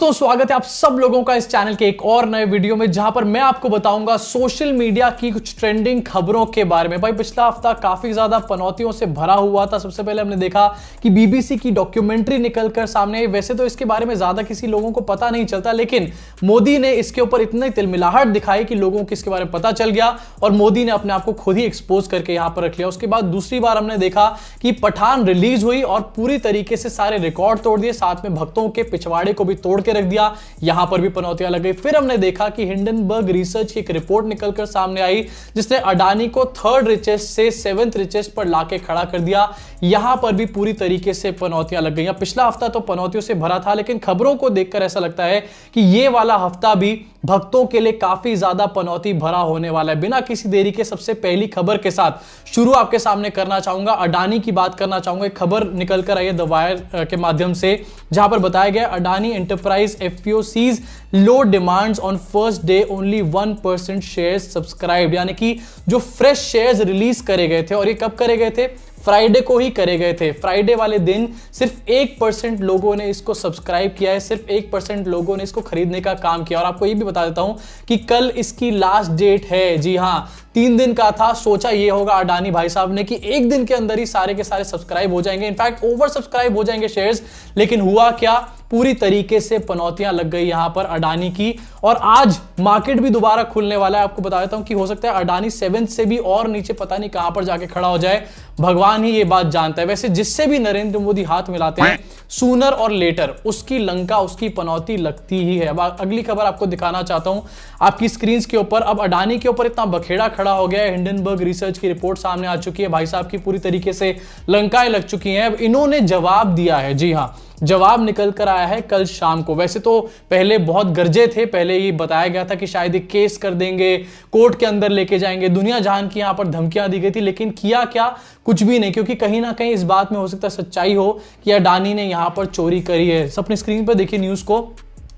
दोस्तों स्वागत है आप सब लोगों का इस चैनल के एक और नए वीडियो में, जहां पर मैं आपको बताऊंगा सोशल मीडिया की कुछ ट्रेंडिंग खबरों के बारे में। भाई पिछला हफ्ता काफी ज्यादा पनौतियों से भरा हुआ था। सबसे पहले हमने देखा कि बीबीसी की डॉक्यूमेंट्री निकलकर सामने आई। वैसे तो इसके बारे में ज्यादा किसी लोगों को पता नहीं चलता, लेकिन मोदी ने इसके ऊपर इतनी तिलमिलाहट दिखाई कि लोगों को इसके बारे में पता चल गया और मोदी ने अपने आप को खुद ही एक्सपोज करके यहां पर रख लिया। उसके बाद दूसरी बार हमने देखा कि पठान रिलीज हुई और पूरी तरीके से सारे रिकॉर्ड तोड़ दिए, साथ में भक्तों के पिछवाड़े को भी तोड़ के रख दिया। यहां पर भी पनौतियां लग गई। फिर हमने देखा कि हिंडनबर्ग रिसर्च की एक रिपोर्ट निकलकर सामने आई, जिसने अडानी को थर्ड रिचेस्ट से सेवेंथ रिचेस्ट पर लाके खड़ा कर दिया। यहां पर भी पूरी तरीके से पनौतियां लग गई। पिछला हफ्ता तो पनौतियों से भरा था, लेकिन खबरों को देखकर ऐसा लगता है कि यह वाला हफ्ता भी भक्तों के लिए काफी ज्यादा पनौती भरा होने वाला है। बिना किसी देरी के सबसे पहली खबर के साथ शुरू आपके सामने करना चाहूंगा। अडानी की बात करना चाहूंगा। एक खबर निकलकर आई है द वायर के माध्यम से, जहां पर बताया गया Adani enterprise FPO sees low demands on first day only 1% shares subscribe. यानी कि जो फ्रेश शेयर्स रिलीज करे गए थे, और ये कब करे गए थे? फ्राइडे को ही करे गए थे। फ्राइडे वाले दिन सिर्फ 1% लोगों ने इसको सब्सक्राइब किया है, सिर्फ 1% लोगों ने इसको खरीदने का काम किया। और आपको ये भी बता देता हूं कि कल इसकी लास्ट डेट है। जी हां, 3 दिन का था। सोचा ये होगा अडानी भाई साहब ने कि एक दिन के अंदर ही सारे के सारे सब्सक्राइब हो जाएंगे, इनफैक्ट ओवर सब्सक्राइब हो जाएंगे शेयर्स। लेकिन हुआ क्या? पूरी तरीके से पनौतियां लग गई यहां पर अडानी की। और आज मार्केट भी दोबारा खुलने वाला है। आपको बता देता हूं कि हो सकता है अडानी 7 से भी और नीचे पता नहीं कहां पर जाके खड़ा हो जाए, भगवान ही ये बात जानता है। वैसे जिससे भी नरेंद्र मोदी हाथ मिलाते हैं, सूनर और लेटर उसकी लंका, उसकी पनौती लगती ही है। अब अगली खबर आपको दिखाना चाहता हूं आपकी स्क्रीन के ऊपर। अब अडानी के ऊपर इतना बखेड़ा खड़ा हो गया है। हिंडनबर्ग रिसर्च की रिपोर्ट सामने आ चुकी है। भाई साहब की पूरी तरीके से लंकाएं लग चुकी हैं। अब इन्होंने जवाब दिया है। जी हां, जवाब निकल कर आया है कल शाम को। वैसे तो पहले बहुत गरजे थे, पहले ये बताया गया था कि शायद एक केस कर देंगे, कोर्ट के अंदर लेके जाएंगे, दुनिया जहान की यहां पर धमकियां दी गई थी। लेकिन किया क्या? कुछ भी नहीं, क्योंकि कहीं ना कहीं इस बात में हो सकता है सच्चाई हो कि अडानी ने यहां पर चोरी करी है। अपनी स्क्रीन पर देखिए न्यूज को।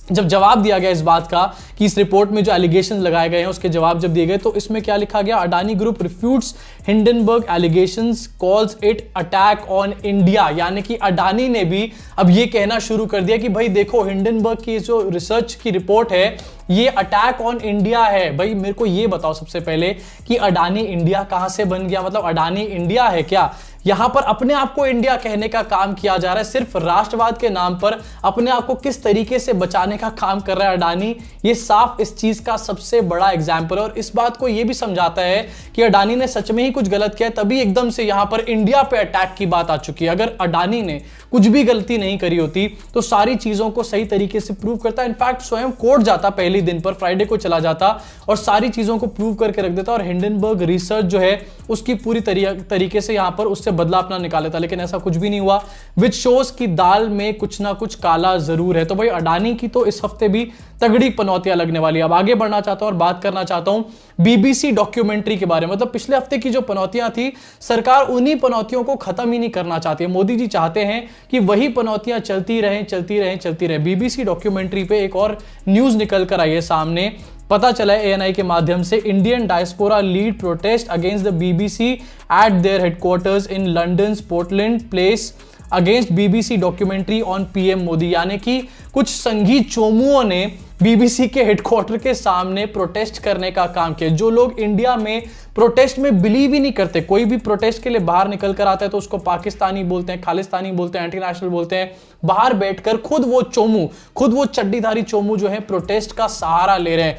जब जवाब दिया गया इस बात का कि इस रिपोर्ट में जो एलिगेशंस लगाए गए हैं उसके जवाब जब दिए गए, तो इसमें क्या लिखा गया? Adani group refutes Hindenburg allegations, calls it attack on India. यानी कि अडानी ने भी अब ये कहना शुरू कर दिया कि भाई देखो, हिंडनबर्ग की जो रिसर्च की रिपोर्ट है ये अटैक ऑन इंडिया है। भाई मेरे को ये बताओ सबसे पहले कि अडानी इंडिया कहां से बन गया? मतलब अडानी इंडिया है क्या? यहां पर अपने आप को इंडिया कहने का काम किया जा रहा है, सिर्फ राष्ट्रवाद के नाम पर अपने आप को किस तरीके से बचाने का काम कर रहा है अडानी। ये साफ इस चीज का सबसे बड़ा एग्जाम्पल है। और इस बात को यह भी समझाता है कि अडानी ने सच में ही कुछ गलत किया, तभी एकदम से यहां पर इंडिया पे अटैक की बात आ चुकी है। अगर अडानी ने कुछ भी गलती नहीं करी होती तो सारी चीजों को सही तरीके से प्रूव करता, इनफैक्ट स्वयं कोर्ट जाता, पहले दिन पर फ्राइडे को चला जाता और सारी चीजों को प्रूव करके रख देता। और हिंडनबर्ग रिसर्च जो है उसकी पूरी तरीके से यहां पर उससे बदला अपना निकाला था। लेकिन ऐसा कुछ भी नहीं हुआ, विच शोज की दाल में कुछ ना कुछ काला जरूर है। तो भाई अडानी की तो इस हफ्ते भी तगड़ी पनौतियां लगने वाली है। अब आगे बढ़ना चाहता हूं और बात करना चाहता हूं बीबीसी डॉक्यूमेंट्री के बारे में। मतलब पिछले हफ्ते की जो पनौतियां थी, सरकार उन्हीं पनौतियों को खत्म ही नहीं करना चाहती है। मोदी जी चाहते हैं कि वही पनौतियां चलती रहें, चलती रहें, चलती रहें। बीबीसी डॉक्यूमेंट्री पे एक और न्यूज निकल कर आई है सामने। पता चला है एएनआई के माध्यम से, Indian diaspora lead protest against the BBC eight there headquarters in London Portland place against BBC documentary on PM Modi. यानी कि कुछ संघी चोमुओं ने बीबीसी के हेडक्वार्टर के सामने प्रोटेस्ट करने का काम किया। जो लोग इंडिया में प्रोटेस्ट में बिलीव ही नहीं करते, कोई भी प्रोटेस्ट के लिए बाहर निकल कर आता है तो उसको पाकिस्तानी बोलते हैं, खालिस्तानी बोलते हैं, एंटी नेशनल बोलते हैं। बाहर बैठकर खुद वो चोमू, खुद वो चड्डीधारी चोमू जो है प्रोटेस्ट का सहारा ले रहे हैं।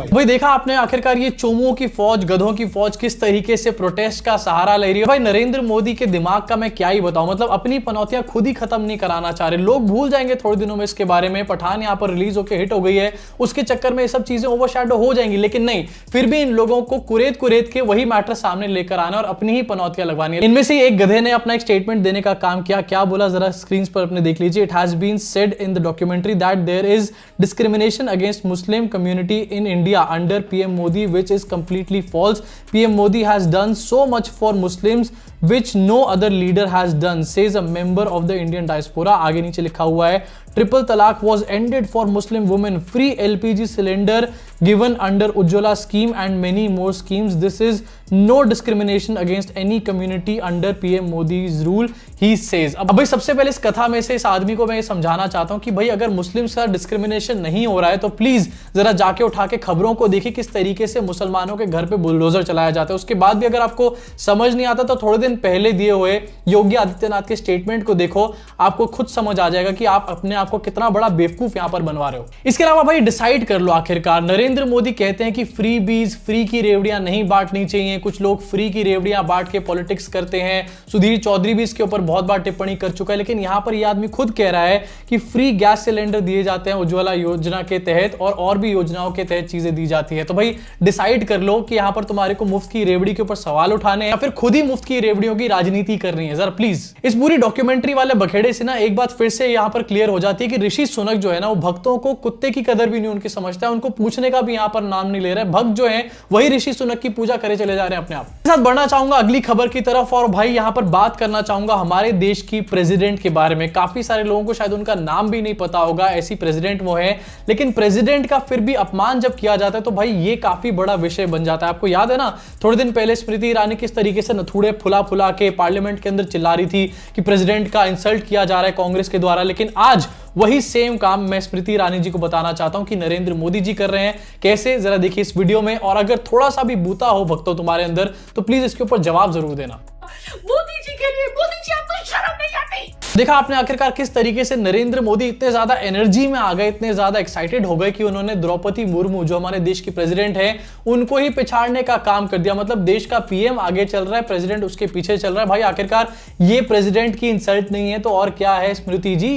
भाई देखा आपने आखिरकार ये चोमुओं की फौज, गधों की फौज किस तरीके से प्रोटेस्ट का सहारा ले रही है। भाई नरेंद्र मोदी के दिमाग का मैं क्या ही बताऊं। मतलब अपनी पनौतियां खुद ही खत्म नहीं कराना चाह रहे। लोग भूल जाएंगे थोड़े दिनों में इसके बारे में। पठान यहां पर रिलीज होकर हिट हो गई है, उसके चक्कर में ये सब चीजें ओवरशैडो हो जाएंगी। लेकिन नहीं, फिर भी इन लोगों को कुरेद कुरेद के वही मैटर सामने लेकर आना और अपनी ही पनौतियां लगवानी है। इनमें से एक गधे ने अपना एक स्टेटमेंट देने का काम किया। क्या बोला जरा स्क्रीन पर अपने देख लीजिए। It has been said in the documentary that there is discrimination against Muslim community in India under PM Modi, which is completely false. PM Modi has done so much for Muslims which no other leader has done, says a member of the Indian diaspora। आगे नीचे लिखा हुआ है triple तलाक was ended for Muslim women, free LPG cylinder given under Ujjwala scheme and many more schemes। This is no discrimination against any community under PM Modi's rule, he says। अब भाई सबसे पहले इस कथा में से इस आदमी को मैं ये समझाना चाहता हूं कि भाई अगर मुस्लिम से डिस्क्रिमिनेशन नहीं हो रहा है तो प्लीज जरा जाके उठा के खबरों को देखिए किस तरीके से मुसलमानों के घर पे बुलडोजर चलाया जाता है। उसके बाद भी अगर आपको समझ नहीं आता तो थोड़े दिन पहले दिए हुए योगी आदित्यनाथ के स्टेटमेंट को देखो, आपको खुद समझ आ जाएगा कि आप अपने आपको कितना बड़ा बेवकूफ यहां पर बनवा रहे हो। इसके अलावा भाई डिसाइड कर लो आखिरकार, नरेंद्र मोदी कहते हैं कि फ्री बीज, फ्री की रेवड़ियां नहीं बांटनी चाहिए। कुछ लोग फ्री की रेवड़ियां बांट के पॉलिटिक्स करते हैं। सुधीर चौधरी भी इसके ऊपर बहुत बार टिप्पणी कर चुका है, लेकिन यहां पर यह आदमी खुद कह रहा है कि फ्री गैस सिलेंडर दिए जाते हैं उज्ज्वला योजना के तहत और भी योजनाओं के तहत चीजें दी जाती है। तो भाई डिसाइड कर लो कि यहां पर तुम्हारे को मुफ्त की रेवड़ी के ऊपर सवाल उठाने या फिर खुद ही मुफ्त की रेवड़ियों की राजनीति करनी है। जरा प्लीज इस पूरी डॉक्यूमेंट्री वाले बखेड़े से ना एक बात फिर से यहां पर क्लियर हो जाती है कि ऋषि सुनक जो है ना वो भक्तों को कुत्ते की कदर भी नहीं उनकी समझता है, उनको पूछने का भी यहां पर नाम नहीं ले रहा है। भक्त जो है वही ऋषि सुनक की पूजा करे चले जा रहे हैं अपने आप। साथ बढ़ना चाहूंगा अगली खबर की तरफ और भाई यहां पर बात करना चाहूंगा हमारे देश की प्रेसिडेंट के बारे में। काफी सारे लोगों को शायद उनका नाम भी नहीं पता होगा, ऐसी प्रेसिडेंट वो है, लेकिन प्रेसिडेंट का फिर भी अपमान जब किया जाता है तो भाई ये काफी बड़ा विषय बन जाता है। आपको याद है ना थोड़े दिन पहले स्मृति ईरानी किस तरीके से नथुड़े फुला फुला के पार्लियामेंट के अंदर चिल्ला रही थी कि प्रेसिडेंट का इंसल्ट किया जा रहा है कांग्रेस के द्वारा, लेकिन आज वही सेम काम मैं स्मृति ईरानी जी को बताना चाहता हूं कि नरेंद्र मोदी जी कर रहे हैं। कैसे जरा देखिए इस वीडियो में, और अगर थोड़ा सा भी बूता हो भक्तों तुम्हारे अंदर तो प्लीज इसके ऊपर जवाब जरूर देना। मोदी जी के लिए, मोदी जी आपको शर्म नहीं आती? देखा आपने आखिरकार किस तरीके से नरेंद्र मोदी इतने ज्यादा एनर्जी में आ गए, इतने ज्यादा एक्साइटेड हो गए कि उन्होंने द्रौपदी मुर्मू जो हमारे देश की प्रेसिडेंट है उनको ही पिछाड़ने का काम कर दिया। मतलब देश का पीएम आगे चल रहा है, प्रेसिडेंट उसके पीछे चल रहा है। भाई आखिरकार ये प्रेसिडेंट की इंसल्ट नहीं है तो और क्या है स्मृति जी।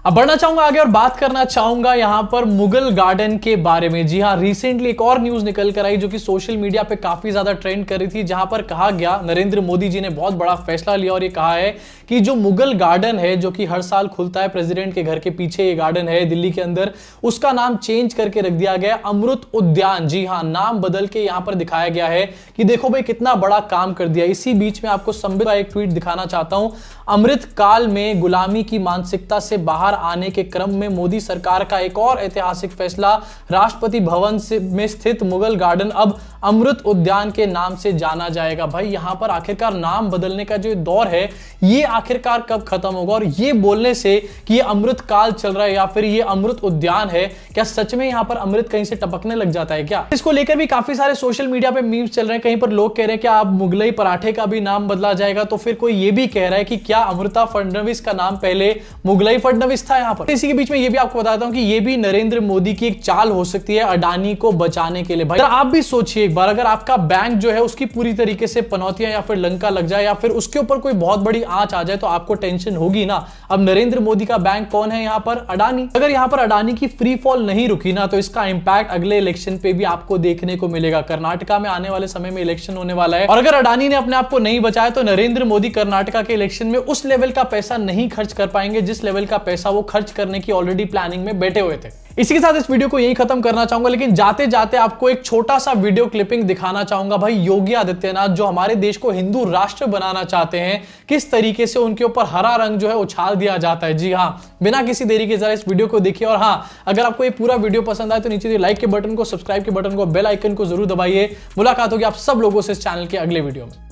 अब बढ़ना चाहूंगा आगे और बात करना चाहूंगा यहां पर मुगल गार्डन के बारे में। जी हां, रिसेंटली एक और न्यूज निकल कर आई जो कि सोशल मीडिया पे काफी ज्यादा ट्रेंड कर रही थी, जहां पर कहा गया नरेंद्र मोदी जी ने बहुत बड़ा फैसला लिया और ये कहा है कि जो मुगल गार्डन है जो कि हर साल खुलता है प्रेसिडेंट के घर के पीछे ये गार्डन है दिल्ली के अंदर, उसका नाम चेंज करके रख दिया गया अमृत उद्यान। जी हां, नाम बदल के यहां पर दिखाया गया है कि देखो भाई कितना बड़ा काम कर दिया। इसी बीच में आपको संबित का एक ट्वीट दिखाना चाहता हूं। अमृत काल में गुलामी की मानसिकता से बाहर आने के क्रम में मोदी सरकार का एक और ऐतिहासिक फैसला, राष्ट्रपति भवन में स्थित मुगल गार्डन अब अमृत उद्यान के नाम से जाना जाएगा। भाई यहां पर आखिरकार नाम बदलने का जो दौर है ये आखिरकार कब खत्म होगा? और ये बोलने से कि ये अमृत काल चल रहा है या फिर ये अमृत उद्यान है, क्या सच में यहां पर अमृत कहीं से टपकने लग जाता है क्या? इसको लेकर भी काफी सारे सोशल मीडिया पे मीम्स चल रहे हैं। कहीं पर लोग कह रहे हैं कि आप मुगलई पराठे का भी नाम बदला जाएगा, तो फिर कोई ये भी कह रहा है कि क्या अमृता फडणवीस का नाम पहले मुगलई फडणवीस था यहां पर। इसी के बीच में ये भी आपको बताता हूं कि ये भी नरेंद्र मोदी की एक चाल हो सकती है अडानी को बचाने के लिए। भाई आप भी सोचिए एक बार, अगर आपका बैंक जो है उसकी पूरी तरीके से पनौतियां या फिर लंका लग जाए या फिर उसके ऊपर कोई बहुत बड़ी आंच आ जाए तो आपको टेंशन होगी ना। अब नरेंद्र मोदी का बैंक कौन है यहां पर? अडानी। अगर यहां पर अडानी की फ्री फॉल नहीं रुकी ना तो इसका इंपैक्ट अगले इलेक्शन पे भी आपको देखने को मिलेगा। कर्नाटका में आने वाले समय में इलेक्शन होने वाला है और अगर अडानी ने अपने आप को नहीं बचाया तो नरेंद्र मोदी कर्नाटका के इलेक्शन में उस लेवल का पैसा नहीं खर्च कर पाएंगे जिस लेवल का पैसा वो खर्च करने की ऑलरेडी प्लानिंग में बैठे हुए थे। इसी के साथ इस वीडियो को यही खत्म करना चाहूंगा, लेकिन जाते जाते आपको एक छोटा सा वीडियो क्लिपिंग दिखाना चाहूंगा। भाई योगी आदित्यनाथ जो हमारे देश को हिंदू राष्ट्र बनाना चाहते हैं, किस तरीके से उनके ऊपर हरा रंग जो है उछाल दिया जाता है। जी हां, बिना किसी देरी के जरा इस वीडियो को देखिए। और हां, अगर आपको ये पूरा वीडियो पसंद आए तो नीचे लाइक के बटन को, सब्सक्राइब के बटन को, बेल आइकन को जरूर दबाइए। मुलाकात होगी आप सब लोगों से इस चैनल के अगले वीडियो में।